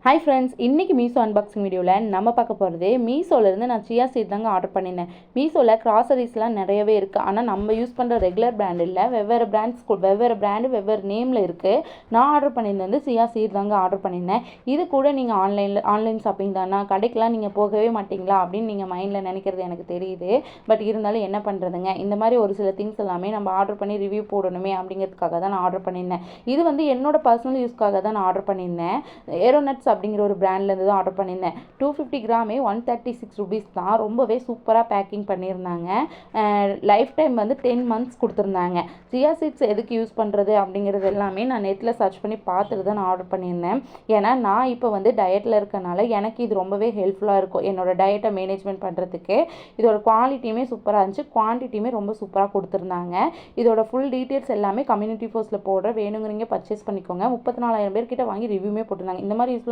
Hi friends, இன்றைக்கி Meesho unboxing வீடியோவில் நம்ம பார்க்க போகிறது மீஷோலேருந்து நான் சியா சீட் தாங்க ஆர்டர் பண்ணியிருந்தேன். மீஷோவில் க்ராசரிஸ்லாம் நிறையவே இருக்குது. ஆனால் நம்ம யூஸ் பண்ணுற ரெகுலர் பிராண்ட் இல்லை, வெவ்வேறு பிராண்டு வெவ்வேறு நேமில் இருக்குது. நான் ஆர்டர் பண்ணியிருந்தது வந்து சியா சீட் தாங்க ஆர்டர் பண்ணியிருந்தேன். இது கூட நீங்கள் ஆன்லைன் ஷாப்பிங் தானா, கடைக்கெலாம் நீங்கள் போகவே மாட்டிங்களா அப்படின்னு நீங்கள் மைண்டில் நினைக்கிறது எனக்கு தெரியுது. பட் இருந்தாலும் என்ன பண்ணுறதுங்க, இந்த மாதிரி ஒரு சில திங்ஸ் எல்லாமே நம்ம ஆர்டர் பண்ணி ரிவ்யூ போடணுமே அப்படிங்கிறதுக்காக தான் நான் ஆர்டர் பண்ணியிருந்தேன். இது வந்து என்னோட பர்சனல் யூஸ்க்காக தான் நான் ஆர்டர் பண்ணியிருந்தேன். ஏரோநட்ஸ் அப்படிங்கிற ஒரு பிராண்ட்லேருந்து தான் ஆர்டர் பண்ணியிருந்தேன். 250 கிராமே 136 ருபீஸ் தான். ரொம்பவே சூப்பராக பேக்கிங் பண்ணியிருந்தாங்க. லைஃப் டைம் வந்து 10 மந்த்ஸ் கொடுத்துருந்தாங்க. சியா சீட்ஸ் எதுக்கு யூஸ் பண்ணுறது அப்படிங்கிறது எல்லாமே நான் நெட்டில் சர்ச் பண்ணி பார்த்துட்டு தான் நான் ஆர்டர் பண்ணியிருந்தேன். ஏன்னா நான் இப்போ வந்து டயட்டில் இருக்கனால எனக்கு இது ரொம்பவே ஹெல்ப்ஃபுல்லாக இருக்கும் என்னோடய டயட்டை மேனேஜ்மெண்ட் பண்ணுறதுக்கு. இதோட குவாலிட்டியுமே சூப்பராக இருந்துச்சு, குவான்டிட்டியுமே ரொம்ப சூப்பராக கொடுத்துருந்தாங்க. இதோட ஃபுல் டீட்டெயில்ஸ் எல்லாமே கம்யூனிட்டி போஸ்ட்டில் போடுற, வேணுங்கிறீங்க பர்ச்சேஸ் பண்ணிக்கோங்க. 34,000 பேர் கிட்ட வாங்கி ரிவ்யூமே போட்டிருந்தாங்க. இந்த மாதிரி